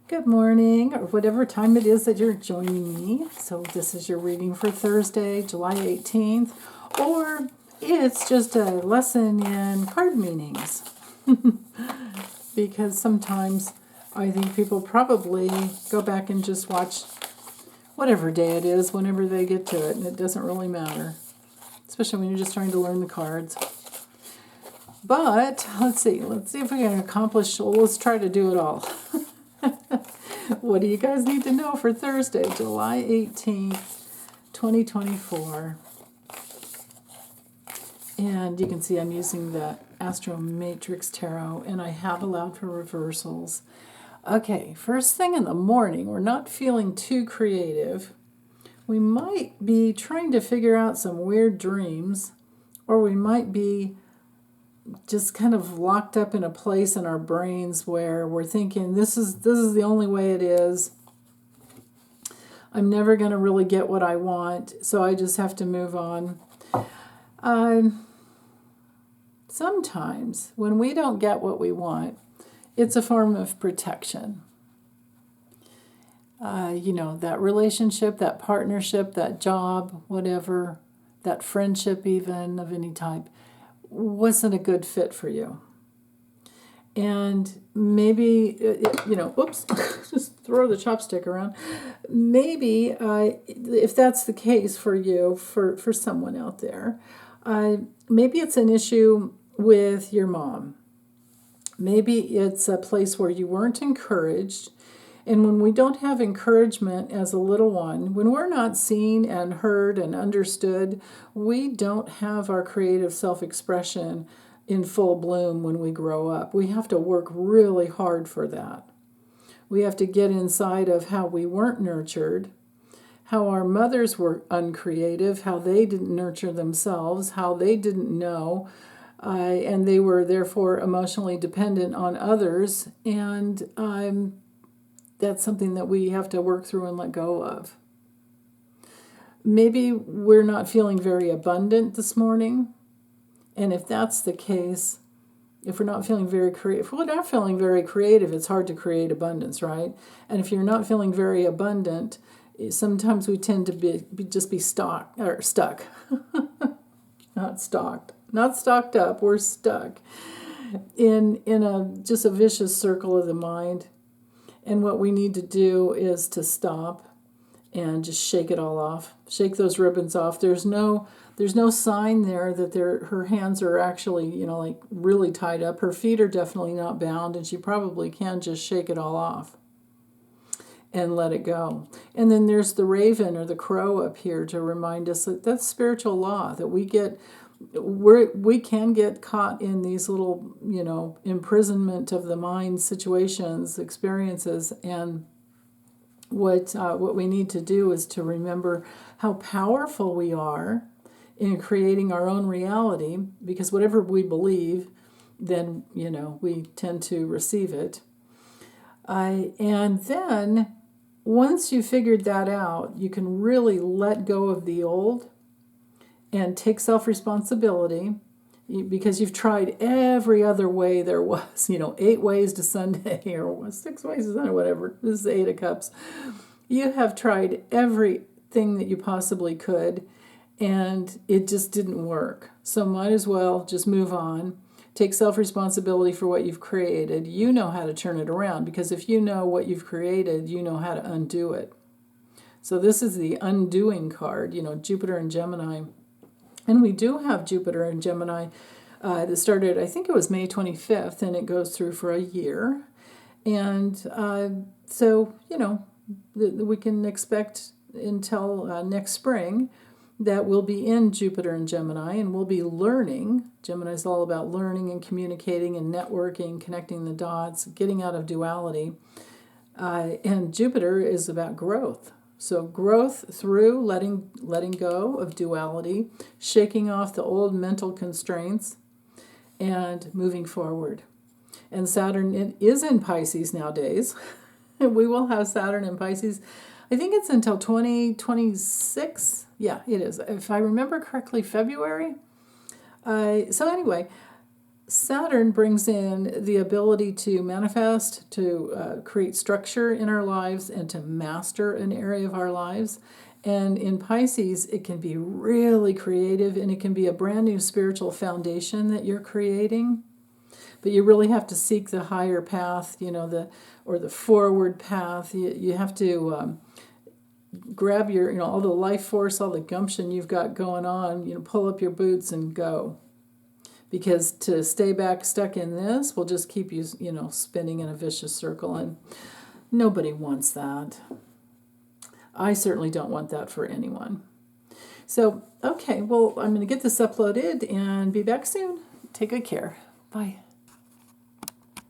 Good morning, or whatever time it is that you're joining me. So this is your reading for Thursday, July 18th, or it's just a lesson in card meanings. Because sometimes I think people probably go back and just watch whatever day it is whenever they get to it, and it doesn't really matter, especially when you're just trying to learn the cards. But let's see if we can accomplish, well, let's try to do it all. What do you guys need to know for Thursday, July 18th, 2024? And you can see I'm using the Astro Matrix Tarot, and I have allowed for reversals. Okay, first thing in the morning, we're not feeling too creative. We might be trying to figure out some weird dreams, or we might be just kind of locked up in a place in our brains where we're thinking this is the only way it is. I'm never going to really get what I want, so I just have to move on. Sometimes when we don't get what we want, it's a form of protection. That relationship, that partnership, that job, whatever, that friendship even of any type, wasn't a good fit for you. And maybe, oops, just throw the chopstick around. Maybe if that's the case for you, for someone out there, maybe it's an issue with your mom. Maybe it's a place where you weren't encouraged. And when we don't have encouragement as a little one, when we're not seen and heard and understood, we don't have our creative self-expression in full bloom when we grow up. We have to work really hard for that. We have to get inside of how we weren't nurtured, how our mothers were uncreative, how they didn't nurture themselves, how they didn't know, and they were therefore emotionally dependent on others, and that's something that we have to work through and let go of. Maybe we're not feeling very abundant this morning. And if that's the case, if we're not feeling very creative, it's hard to create abundance, right? And if you're not feeling very abundant, sometimes we tend to be stuck. Not stocked up. We're stuck in a vicious circle of the mind. And what we need to do is to stop and just shake it all off. Shake those ribbons off. There's no sign there that her hands are actually, really tied up. Her feet are definitely not bound, and she probably can just shake it all off and let it go. And then there's the raven or the crow up here to remind us that that's spiritual law, that we can get caught in these little, imprisonment of the mind situations, experiences, and what we need to do is to remember how powerful we are in creating our own reality, because whatever we believe, then, we tend to receive it. And then once you figured that out, you can really let go of the old and take self-responsibility, because you've tried every other way there was, 8 ways to Sunday or 6 ways to Sunday, whatever. This is the 8 of Cups. You have tried everything that you possibly could, and it just didn't work. So might as well just move on. Take self-responsibility for what you've created. You know how to turn it around, because if you know what you've created, you know how to undo it. So this is the undoing card, Jupiter and Gemini. And we do have Jupiter and Gemini that started, I think it was May 25th, and it goes through for a year. And so, we can expect until next spring that we'll be in Jupiter and Gemini, and we'll be learning. Gemini is all about learning and communicating and networking, connecting the dots, getting out of duality. And Jupiter is about growth. So growth through letting go of duality, shaking off the old mental constraints, and moving forward. And Saturn is in Pisces nowadays. We will have Saturn in Pisces. I think it's until 2026. Yeah, it is. If I remember correctly, February. So anyway, Saturn brings in the ability to manifest, to create structure in our lives, and to master an area of our lives. And in Pisces, it can be really creative, and it can be a brand new spiritual foundation that you're creating. But you really have to seek the higher path, or the forward path. You have to grab your, all the life force, all the gumption you've got going on. Pull up your boots and go. Because to stay back stuck in this will just keep you, spinning in a vicious circle, and nobody wants that. I certainly don't want that for anyone. So, okay, well, I'm going to get this uploaded and be back soon. Take good care. Bye.